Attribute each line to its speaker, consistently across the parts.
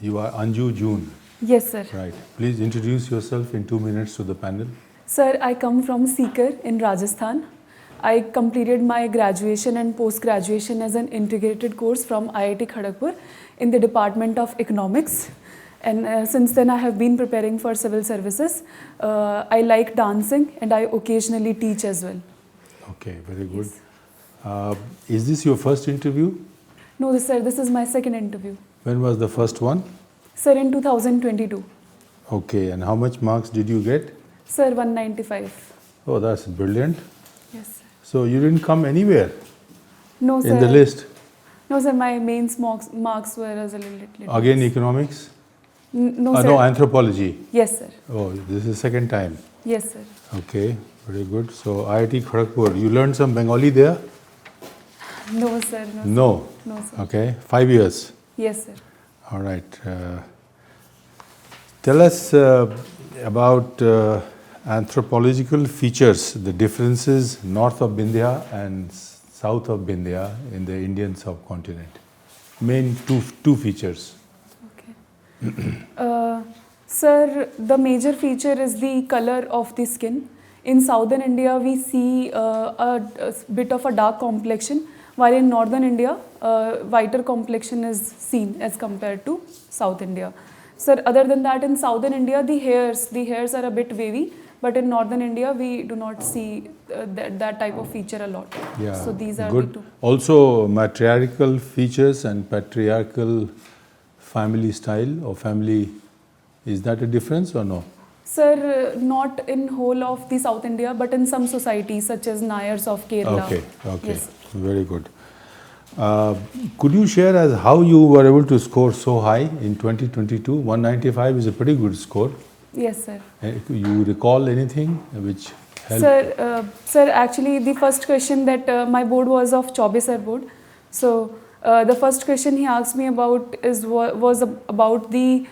Speaker 1: You are Anju Joon.
Speaker 2: Yes, sir.
Speaker 1: Right. Please introduce yourself in 2 minutes to the panel.
Speaker 2: Sir, I come from Sikar in Rajasthan. I completed my graduation and post-graduation as an integrated course from IIT Kharagpur in the Department of Economics. And since then I have been preparing for civil services. I like dancing and I occasionally teach as well.
Speaker 1: Okay, very good.
Speaker 2: Yes.
Speaker 1: Is this your first interview?
Speaker 2: No, sir, this is my second interview.
Speaker 1: When was the first one?
Speaker 2: Sir, in 2022.
Speaker 1: Okay, and how much marks did you get?
Speaker 2: Sir, 195.
Speaker 1: Oh, that's brilliant.
Speaker 2: Yes, sir.
Speaker 1: So you didn't come anywhere
Speaker 2: No, sir.
Speaker 1: in the list?
Speaker 2: No, sir, my mains marks were a little
Speaker 1: Again, economics?
Speaker 2: No, sir.
Speaker 1: No, anthropology.
Speaker 2: Yes, sir.
Speaker 1: Oh, this is second time.
Speaker 2: Yes, sir.
Speaker 1: Okay, very good. So IIT Kharagpur, you learned some Bengali there?
Speaker 2: No, sir.
Speaker 1: No.
Speaker 2: No, sir.
Speaker 1: Okay, 5 years.
Speaker 2: Yes, sir.
Speaker 1: All right. Tell us about anthropological features, the differences north of Vindhya and south of Vindhya in the Indian subcontinent. Main two features.
Speaker 2: Okay. Sir, the major feature is the color of the skin. In southern India, we see a bit of a dark complexion, while in northern India, whiter complexion is seen as compared to South India. Sir, other than that, in southern India, the hairs are a bit wavy, but in northern India, we do not see that type of feature a lot.
Speaker 1: Yeah,
Speaker 2: so these are
Speaker 1: good.
Speaker 2: the two.
Speaker 1: Also, matriarchal features and patriarchal family style or family, is that a difference or no?
Speaker 2: Sir, not in whole of the South India, but in some societies such as Nayars of Kerala.
Speaker 1: Okay,
Speaker 2: Yes.
Speaker 1: very good. Could you share as how you were able to score so high in 2022? 195 is a pretty good score.
Speaker 2: Yes, sir.
Speaker 1: You recall anything which helped?
Speaker 2: Sir, actually the first question that my board was of Chaubisar board. So the first question he asked me about was about the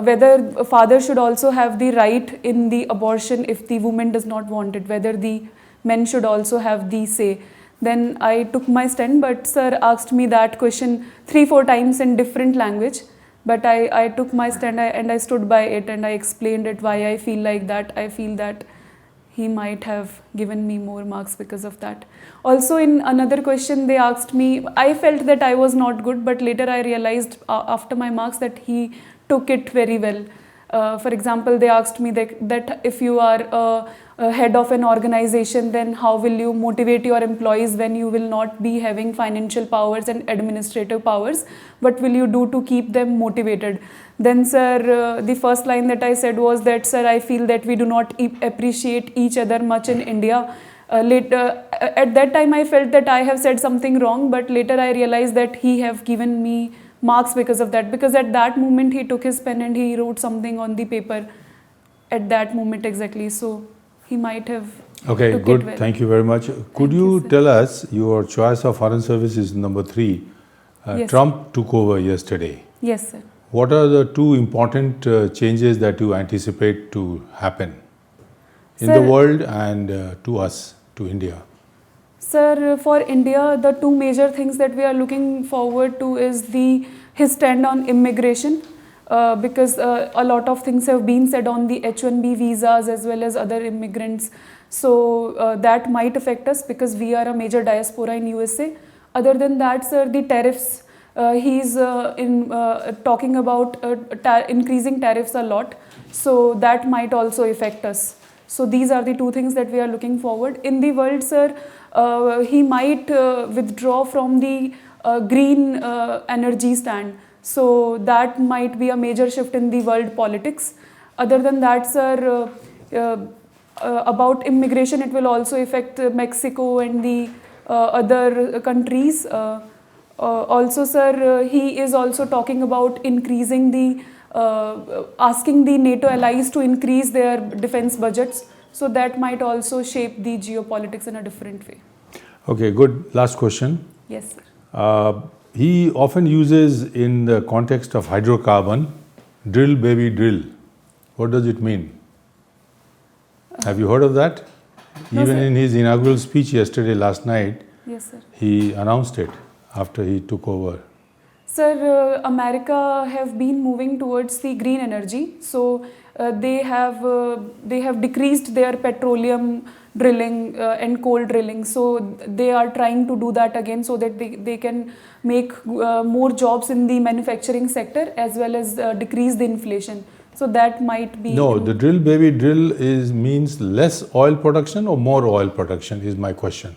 Speaker 2: whether a father should also have the right in the abortion if the woman does not want it, whether the men should also have the say. Then I took my stand, but sir asked me that question 3-4 times in different language. But I took my stand and I stood by it and I explained it why I feel like that. I feel that he might have given me more marks because of that. Also in another question they asked me, I felt that I was not good, but later I realized after my marks that he took it very well. For example, they asked me that if you are a head of an organization, then how will you motivate your employees when you will not be having financial powers and administrative powers? What will you do to keep them motivated? Then, sir, the first line that I said was that, sir, I feel that we do not appreciate each other much in India. Later, at that time, I felt that I have said something wrong, but later I realized that he have given me marks because of that. Because at that moment, he took his pen and he wrote something on the paper at that moment exactly. So he might have.
Speaker 1: Okay, good.
Speaker 2: Well.
Speaker 1: Thank you very much. Could you tell us your choice of foreign service is number 3.
Speaker 2: Yes,
Speaker 1: Trump took over yesterday.
Speaker 2: Yes, sir.
Speaker 1: What are the 2 important changes that you anticipate to happen in the world and to us, to India?
Speaker 2: Sir, for India, the 2 major things that we are looking forward to is his stand on immigration. Because a lot of things have been said on the H-1B visas as well as other immigrants. So that might affect us because we are a major diaspora in USA. Other than that, sir, the tariffs, he's talking about increasing tariffs a lot. So that might also affect us. So these are the 2 things that we are looking forward. In the world, sir, he might withdraw from the green energy stand. So that might be a major shift in the world politics. Other than that, sir, about immigration, it will also affect Mexico and the other countries. Also, sir, he is also talking about increasing asking the NATO allies to increase their defense budgets. So that might also shape the geopolitics in a different way.
Speaker 1: Okay, good. Last question.
Speaker 2: Yes, sir.
Speaker 1: He often uses in the context of hydrocarbon, drill baby drill. What does it mean? Have you heard of that?
Speaker 2: No,
Speaker 1: Even
Speaker 2: sir.
Speaker 1: in his inaugural speech last night,
Speaker 2: Yes, sir.
Speaker 1: he announced it after he took over.
Speaker 2: Sir, America have been moving towards the green energy. So they have decreased their petroleum drilling and coal drilling. So they are trying to do that again so that they can make more jobs in the manufacturing sector as well as decrease the inflation. So that might be...
Speaker 1: No, the drill baby drill means less oil production or more oil production is my question.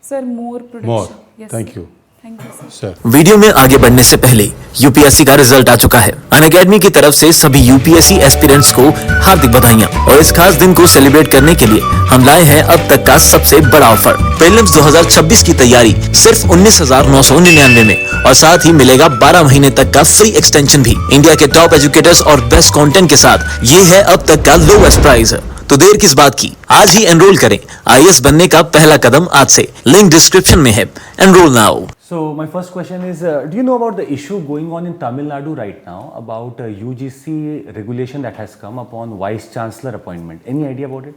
Speaker 2: Sir, more production.
Speaker 1: More.
Speaker 2: Yes,
Speaker 1: Thank
Speaker 2: sir.
Speaker 1: you.
Speaker 2: Thank you, sir.
Speaker 1: Sir.
Speaker 3: Video में आगे बढ़ने से पहले UPSC का result आ चुका है। Unacademy की तरफ से सभी यूपीएससी एस्पिरेंट्स को हार्दिक बधाइयां और इस खास दिन को सेलिब्रेट करने के लिए हम लाए हैं अब तक का सबसे बड़ा ऑफर। प्रीलिम्स 2026 की तैयारी सिर्फ 19,999 में और साथ ही मिलेगा 12 महीने तक का फ्री एक्सटेंशन भी। इंडिया के टॉप एजुकेटर्स और बेस्ट कंटेंट के साथ ये है अब तक का लोवेस्ट प्राइस। तो देर किस बात की, आज ही एनरोल करें। आईएएस बनने का पहला कदम आज से। लिंक डिस्क्रिप्शन में है। Enrol now.
Speaker 4: So my first question is, do you know about the issue going on in Tamil Nadu right now about UGC regulation that has come upon Vice Chancellor appointment? Any idea about it?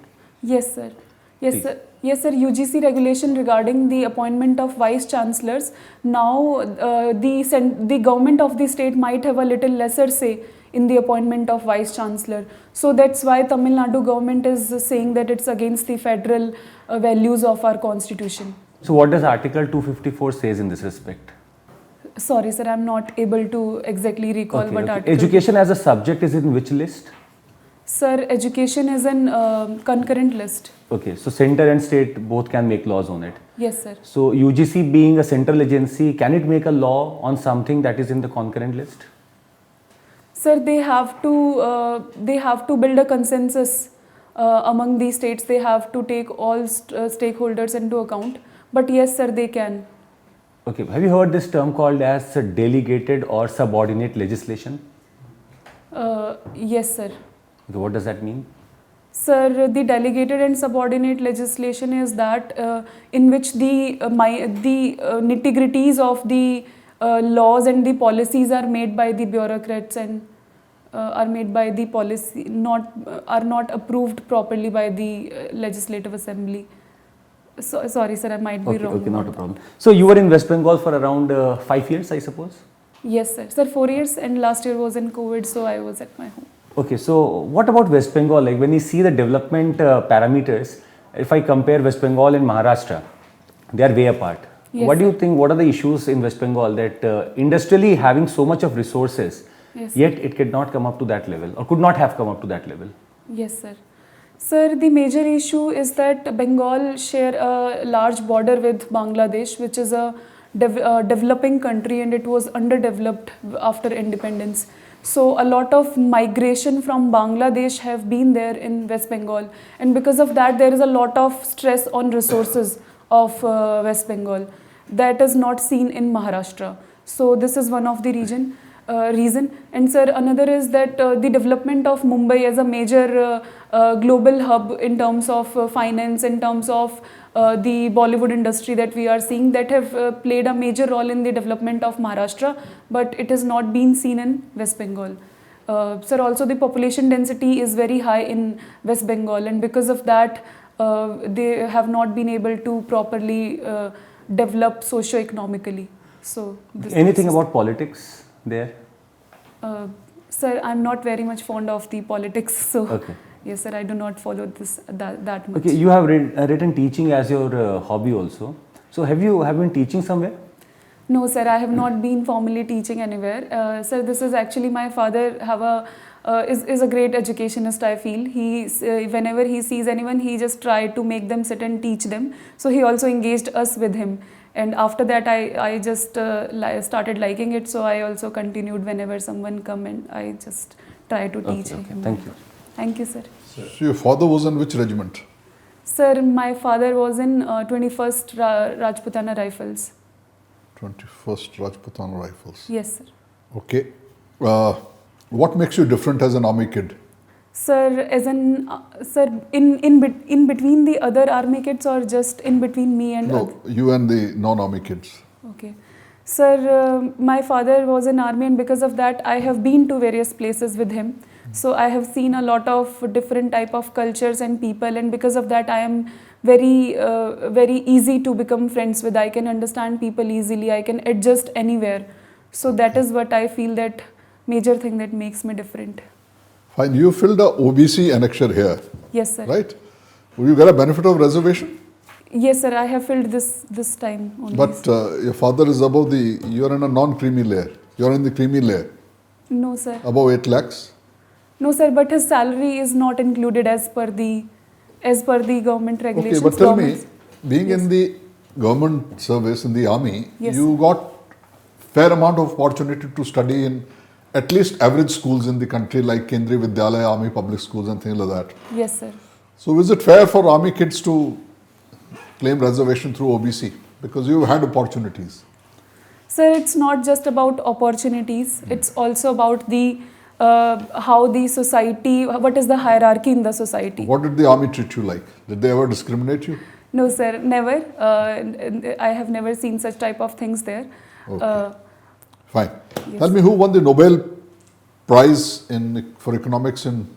Speaker 2: Yes, sir. Yes, sir. Yes, sir. UGC regulation regarding the appointment of vice chancellors. Now, the government of the state might have a little lesser say in the appointment of vice chancellor. So that's why Tamil Nadu government is saying that it's against the federal values of our constitution.
Speaker 4: So what does Article 254 says in this respect?
Speaker 2: Sorry, sir. I'm not able to exactly recall what article.
Speaker 4: Education as a subject is in which list?
Speaker 2: Sir, education is in concurrent list.
Speaker 4: Okay, so center and state both can make laws on it.
Speaker 2: Yes, sir.
Speaker 4: So UGC being a central agency, can it make a law on something that is in the concurrent list?
Speaker 2: Sir, they have to build a consensus among these states. They have to take all stakeholders into account. But yes, sir, they can.
Speaker 4: Okay, have you heard this term called as delegated or subordinate legislation?
Speaker 2: Yes, sir.
Speaker 4: Okay, what does that mean?
Speaker 2: Sir, the delegated and subordinate legislation is that in which the nitty-gritties of the laws and the policies are made by the bureaucrats and are made by the policy, are not approved properly by the legislative assembly. So, sorry, sir, I might be wrong.
Speaker 4: Okay, not a problem. So you were in West Bengal for around 5 years, I suppose?
Speaker 2: Yes, sir. Sir, 4 years, and last year was in COVID, so I was at my home.
Speaker 4: Okay, so what about West Bengal? Like when you see the development parameters, if I compare West Bengal and Maharashtra, they are way apart.
Speaker 2: Yes,
Speaker 4: what do you think, what are the issues in West Bengal that industrially having so much of resources,
Speaker 2: yes,
Speaker 4: yet it could not come up to that level or could not have come up to that level?
Speaker 2: Yes, sir. Sir, the major issue is that Bengal share a large border with Bangladesh, which is a developing country, and it was underdeveloped after independence. So a lot of migration from Bangladesh have been there in West Bengal, and because of that there is a lot of stress on resources of West Bengal that is not seen in Maharashtra. So this is one of the reason. And sir, another is that the development of Mumbai as a major global hub in terms of finance, in terms of the Bollywood industry that we are seeing, that have played a major role in the development of Maharashtra, but it has not been seen in West Bengal. Sir, also the population density is very high in West Bengal, and because of that they have not been able to properly develop socio-economically. So
Speaker 4: anything about politics there?
Speaker 2: Sir, I'm not very much fond of the politics, so
Speaker 4: okay.
Speaker 2: Yes, sir, I do not follow that much.
Speaker 4: Okay, you have written teaching as your hobby also. So have you been teaching somewhere?
Speaker 2: No, sir, I have not been formally teaching anywhere. Sir, this is actually my father is a great educationist, I feel. He whenever he sees anyone, he just try to make them sit and teach them. So he also engaged us with him. And after that, I just started liking it. So I also continued whenever someone come, and I just try to teach him.
Speaker 4: Thank you.
Speaker 2: Thank you, sir.
Speaker 5: So your father was in which regiment?
Speaker 2: Sir, my father was in 21st Rajputana Rifles.
Speaker 5: 21st Rajputana Rifles.
Speaker 2: Yes, sir.
Speaker 5: Okay. What makes you different as an army kid?
Speaker 2: Sir, as an in between the other army kids, or just in between me and
Speaker 5: No, you and the non-army kids.
Speaker 2: Okay. Sir, my father was in army, and because of that I have been to various places with him. So I have seen a lot of different type of cultures and people, and because of that I am very easy to become friends with. I can understand people easily. I can adjust anywhere. So that is what I feel that major thing that makes me different.
Speaker 5: Fine. You filled a OBC annexure here,
Speaker 2: Yes, sir.
Speaker 5: right? Will you get a benefit of reservation?
Speaker 2: Yes, sir. I have filled this time only.
Speaker 5: But your father is above the, you're in a non-creamy layer. You're in the creamy layer,
Speaker 2: No, sir.
Speaker 5: above 8 lakhs.
Speaker 2: No, sir. But his salary is not included as per the government regulations.
Speaker 5: Okay, but tell me,
Speaker 2: Government's-
Speaker 5: being
Speaker 2: Yes.
Speaker 5: in the government service, in the army,
Speaker 2: Yes.
Speaker 5: you got fair amount of opportunity to study in at least average schools in the country like Kendriya Vidyalaya, army public schools and things like that.
Speaker 2: Yes, sir.
Speaker 5: So is it fair for army kids to claim reservation through OBC? Because you've had opportunities.
Speaker 2: Sir, it's not just about opportunities. It's also about the how the society, what is the hierarchy in the society.
Speaker 5: What did the army treat you like? Did they ever discriminate you?
Speaker 2: No, sir, never. I have never seen such type of things there.
Speaker 5: Okay. Fine.
Speaker 2: Yes.
Speaker 5: Tell me who won the Nobel Prize for economics in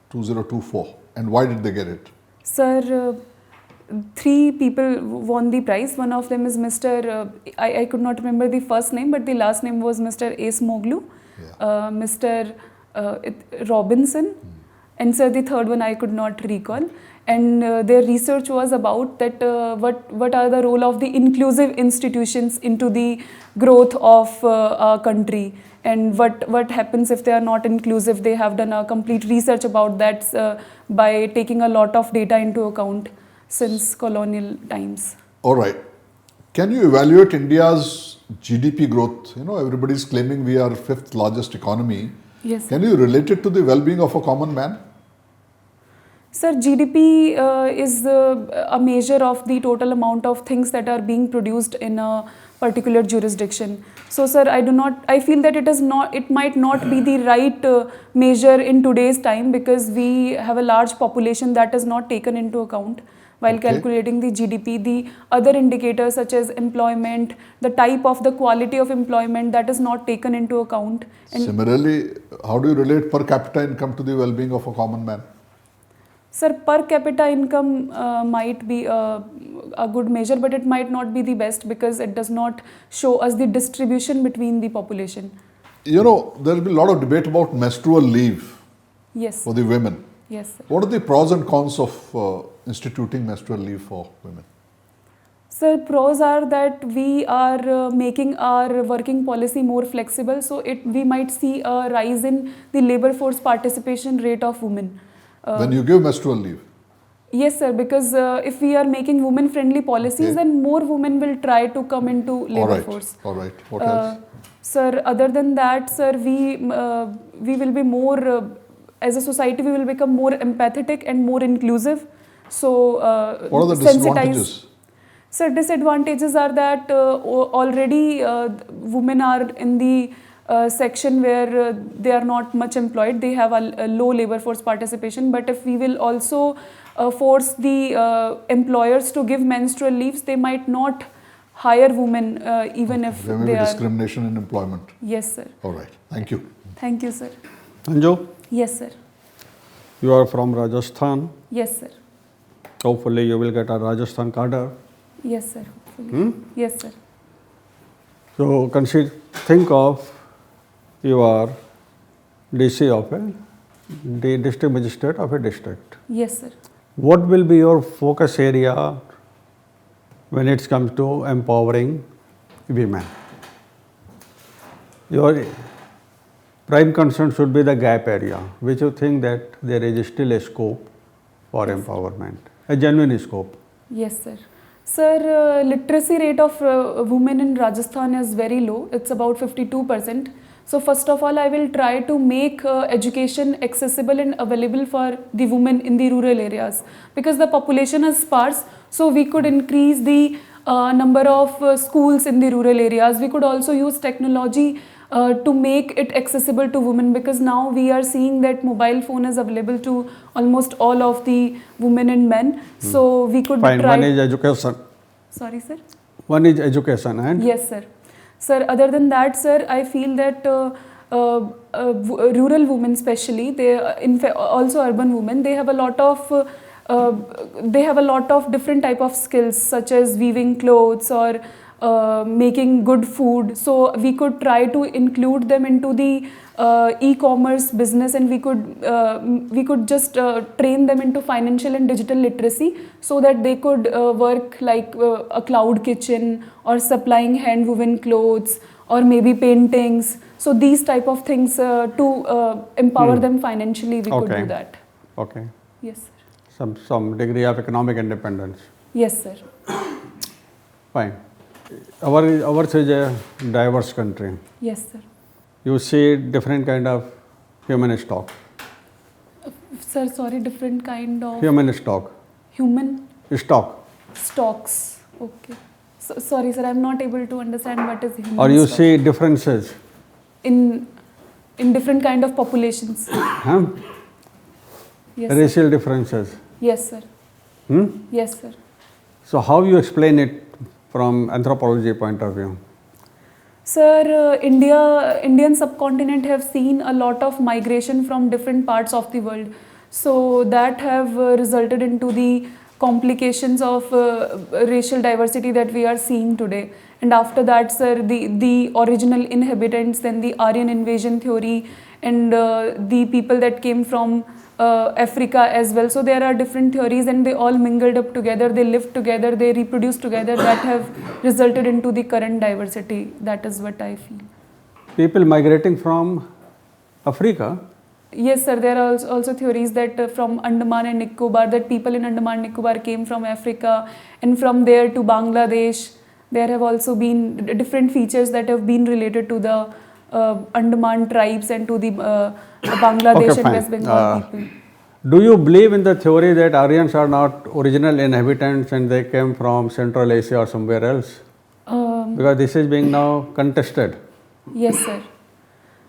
Speaker 5: 2024 and why did they get it?
Speaker 2: Sir, 3 people won the prize. One of them is Mr. I could not remember the first name, but the last name was Mr. Ace Moglu, Mr. Robinson, and sir, the third one I could not recall. And their research was about that what are the role of the inclusive institutions into the growth of our country, and what happens if they are not inclusive. They have done a complete research about that by taking a lot of data into account since colonial times.
Speaker 5: All right. Can you evaluate India's GDP growth? You know, everybody's claiming we are 5th largest economy.
Speaker 2: Yes.
Speaker 5: Can you relate it to the well-being of a common man?
Speaker 2: Sir, GDP is a measure of the total amount of things that are being produced in a particular jurisdiction. So, sir, I feel that it might not be the right measure in today's time because we have a large population that is not taken into account while calculating the GDP. The other indicators such as employment, the type of the quality of employment, that is not taken into account. And
Speaker 5: Similarly, how do you relate per capita income to the well-being of a common man?
Speaker 2: sir, per capita income might be a good measure, but it might not be the best because it does not show us the distribution between the population.
Speaker 5: You know, there will be a lot of debate about menstrual leave
Speaker 2: Yes.
Speaker 5: for the women.
Speaker 2: Yes, sir.
Speaker 5: What are the pros and cons of instituting menstrual leave for women?
Speaker 2: Sir, pros are that we are making our working policy more flexible, so we might see a rise in the labor force participation rate of women.
Speaker 5: When you give menstrual leave?
Speaker 2: Yes, sir, because if we are making women-friendly policies, then more women will try to come into labor force.
Speaker 5: All right. What else?
Speaker 2: Sir, other than that, sir, we will be more, as a society, we will become more empathetic and more inclusive. So,
Speaker 5: What are the disadvantages?
Speaker 2: Sir, disadvantages are that already women are in the section where they are not much employed. They have a low labor force participation. But if we will also force the employers to give menstrual leaves, they might not hire women even if
Speaker 5: There may
Speaker 2: they
Speaker 5: be
Speaker 2: are.
Speaker 5: discrimination in employment.
Speaker 2: Yes, sir.
Speaker 5: All right. Thank you.
Speaker 2: Thank you, sir.
Speaker 6: Anju,
Speaker 2: Yes, sir.
Speaker 6: you are from Rajasthan.
Speaker 2: Yes, sir.
Speaker 6: Hopefully you will get a Rajasthan cadre.
Speaker 2: Yes, sir. Hopefully. Yes, sir.
Speaker 6: So think of you are DC of the district magistrate of a district.
Speaker 2: Yes, sir.
Speaker 6: What will be your focus area when it comes to empowering women? Your prime concern should be the gap area, which you think that there is still a scope for empowerment, a genuine scope.
Speaker 2: Yes, sir. Sir, literacy rate of women in Rajasthan is very low. It's about 52%. So first of all, I will try to make education accessible and available for the women in the rural areas because the population is sparse. So we could increase the number of schools in the rural areas. We could also use technology to make it accessible to women because now we are seeing that mobile phone is available to almost all of the women and men. So we could
Speaker 6: Fine,
Speaker 2: try.
Speaker 6: one is education.
Speaker 2: Sorry, sir.
Speaker 6: One is education and
Speaker 2: Yes, sir. Sir, other than that, sir, I feel that rural women, especially, also urban women, they have a lot of different type of skills such as weaving clothes or making good food. So we could try to include them into the e-commerce business, and we could just train them into financial and digital literacy, so that they could work like a cloud kitchen, or supplying hand woven clothes, or maybe paintings. So these type of things to empower them financially, we could do that.
Speaker 6: Okay.
Speaker 2: Yes, sir.
Speaker 6: Some degree of economic independence.
Speaker 2: Yes, sir.
Speaker 6: Fine. Ours is a diverse country.
Speaker 2: Yes, sir.
Speaker 6: You see different kind of human stock.
Speaker 2: Sir, sorry, different kind of
Speaker 6: Human stock.
Speaker 2: human
Speaker 6: Stock.
Speaker 2: stocks. Okay. So, sorry, sir, I'm not able to understand what is human
Speaker 6: Or you
Speaker 2: stock.
Speaker 6: see differences.
Speaker 2: in different kind of populations.
Speaker 6: Huh?
Speaker 2: Yes, sir.
Speaker 6: Racial differences.
Speaker 2: Yes, sir.
Speaker 6: Hmm?
Speaker 2: Yes, sir.
Speaker 6: So how you explain it from anthropology point of view?
Speaker 2: Sir, Indian subcontinent have seen a lot of migration from different parts of the world. So that have resulted into the complications of racial diversity that we are seeing today. And after that, sir, the original inhabitants, then the Aryan invasion theory, and the people that came from Africa as well. So there are different theories, and they all mingled up together, they lived together, they reproduced together, that have resulted into the current diversity. That is what I feel.
Speaker 6: People migrating from Africa.
Speaker 2: Yes, sir, there are also theories that from Andaman and Nicobar, that people in Andaman and Nicobar came from Africa, and from there to Bangladesh. There have also been different features that have been related to the Andaman tribes and to the Bangladesh and West Bengal people.
Speaker 6: Do you believe in the theory that Aryans are not original inhabitants and they came from Central Asia or somewhere else? Because this is being now contested.
Speaker 2: Yes, sir.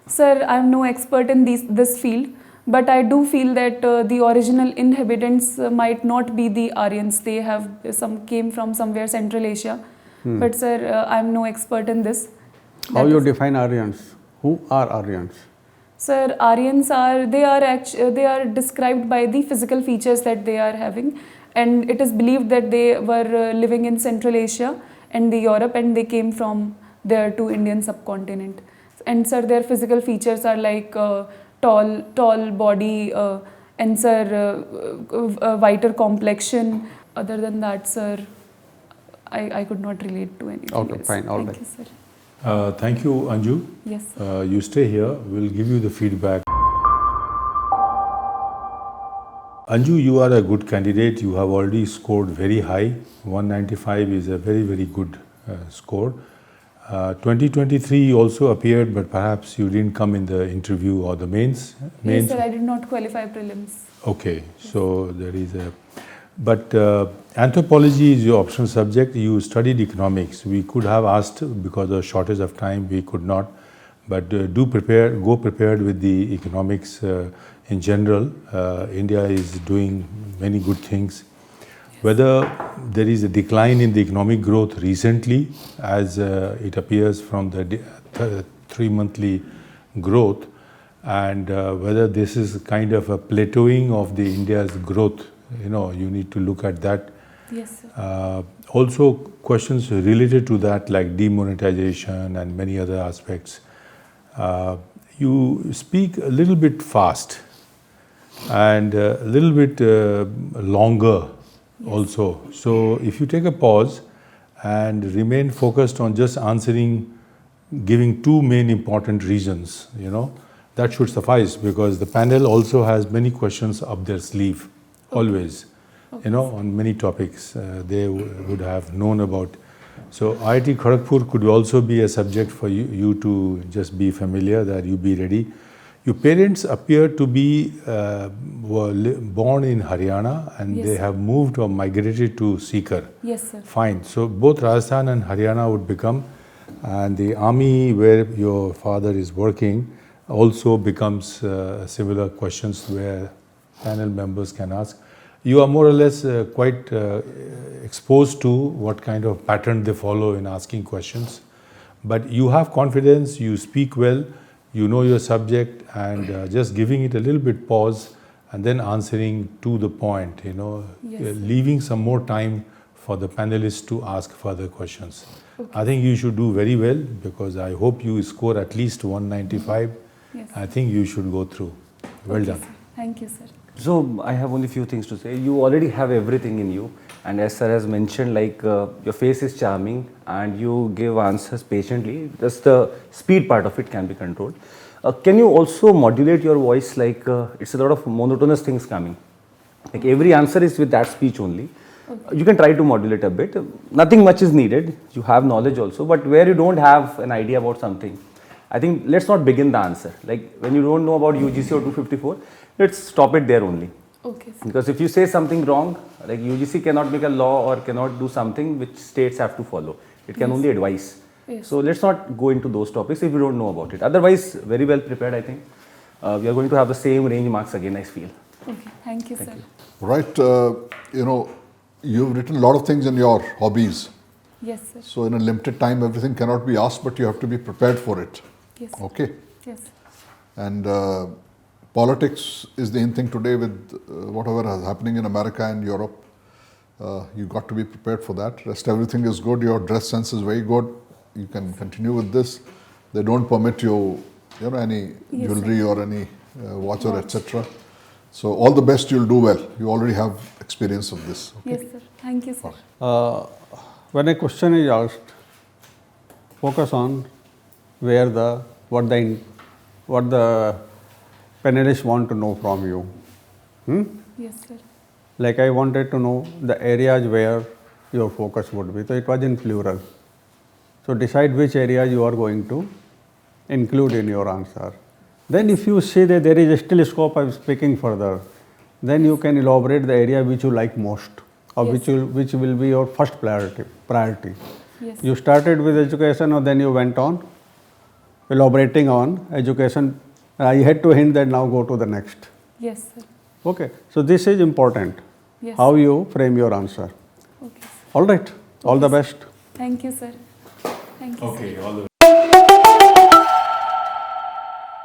Speaker 2: Sir, I am no expert in this field, but I do feel that the original inhabitants might not be the Aryans. They have came from somewhere Central Asia. But sir, I am no expert in this.
Speaker 6: How you define Aryans? Who are Aryans?
Speaker 2: Sir, Aryans they are described by the physical features that they are having, and it is believed that they were living in Central Asia and the Europe, and they came from there to Indian subcontinent. And sir, their physical features are like tall body, and sir, whiter complexion. Other than that, sir, I could not relate to anything
Speaker 6: Okay,
Speaker 2: else.
Speaker 6: fine, all
Speaker 2: Thank
Speaker 6: right.
Speaker 2: you, sir.
Speaker 1: Thank you, Anju.
Speaker 2: Yes, sir.
Speaker 1: You stay here. We'll give you the feedback. Anju, you are a good candidate. You have already scored very high. 195 is a very, very good score. 2023 also appeared, but perhaps you didn't come in the interview or the mains.
Speaker 2: Yes, sir, I did not qualify prelims.
Speaker 1: Okay, so there is a... But anthropology is your optional subject. You studied economics. We could have asked, because of shortage of time, we could not. But go prepared with the economics in general. India is doing many good things. Whether there is a decline in the economic growth recently, as it appears from the 3-monthly growth, and whether this is kind of a plateauing of the India's growth, you need to look at that.
Speaker 2: Yes, sir.
Speaker 1: Also questions related to that, like demonetization and many other aspects. You speak a little bit fast and a little bit longer also. So if you take a pause and remain focused on just answering, giving 2 main important reasons, that should suffice, because the panel also has many questions up their sleeve, always, on many topics they would have known about. So IIT Kharagpur could also be a subject for you to just be familiar, that you be ready. Your parents appear to be were born in Haryana, and
Speaker 2: Yes,
Speaker 1: they
Speaker 2: sir.
Speaker 1: have moved or migrated to Sikar.
Speaker 2: Yes, sir.
Speaker 1: Fine. So both Rajasthan and Haryana would become, and the army where your father is working also becomes similar questions where panel members can ask. You are more or less quite exposed to what kind of pattern they follow in asking questions. But you have confidence, you speak well, you know your subject, and just giving it a little bit pause and then answering to the point,
Speaker 2: Yes, sir.
Speaker 1: leaving some more time for the panelists to ask further questions. I think you should do very well because I hope you score at least 195.
Speaker 2: Yes.
Speaker 1: I think you should go through. Well done.
Speaker 2: Sir. Thank you, sir.
Speaker 4: So I have only few things to say. You already have everything in you, and as sir has mentioned, like your face is charming and you give answers patiently. Just the speed part of it can be controlled. Can you also modulate your voice? Like it's a lot of monotonous things coming. Like every answer is with that speech only. You can try to modulate a bit. Nothing much is needed. You have knowledge also, but where you don't have an idea about something, I think let's not begin the answer. Like when you don't know about UGC or 254, let's stop it there only.
Speaker 2: Okay, sir.
Speaker 4: Because if you say something wrong, like UGC cannot make a law or cannot do something which states have to follow. It can only advise.
Speaker 2: Yes.
Speaker 4: So let's not go into those topics if you don't know about it. Otherwise, very well prepared, I think. We are going to have the same range marks again, I feel.
Speaker 2: Okay, thank you, sir.
Speaker 5: Right, you've written a lot of things in your hobbies.
Speaker 2: Yes, sir.
Speaker 5: So in a limited time, everything cannot be asked, but you have to be prepared for it.
Speaker 2: Yes, sir.
Speaker 5: Okay.
Speaker 2: Yes.
Speaker 5: And politics is the in thing today with whatever is happening in America and Europe. You got to be prepared for that. Rest everything is good. Your dress sense is very good. You can continue with this. They don't permit you, any
Speaker 2: Yes,
Speaker 5: jewelry or any watch or etc. So all the best. You'll do well. You already have experience of this. Okay?
Speaker 2: Yes, sir. Thank you, sir.
Speaker 6: When a question is asked, focus on what the panelists want to know from you.
Speaker 2: Yes, sir.
Speaker 6: Like I wanted to know the areas where your focus would be. So it was in plural. So decide which areas you are going to include in your answer. Then if you see that there is still scope of speaking further, then you can elaborate the area which you like most or
Speaker 2: Yes.
Speaker 6: which will be your first priority.
Speaker 2: Yes.
Speaker 6: You started with education or then you went on elaborating on education. I had to hint that now go to the next.
Speaker 2: Yes, sir.
Speaker 6: Okay, so this is important,
Speaker 2: Yes.
Speaker 6: how you frame your answer.
Speaker 2: Okay, sir.
Speaker 6: All right, all the best.
Speaker 2: Thank you, sir. Thank you, sir.
Speaker 1: Okay, all the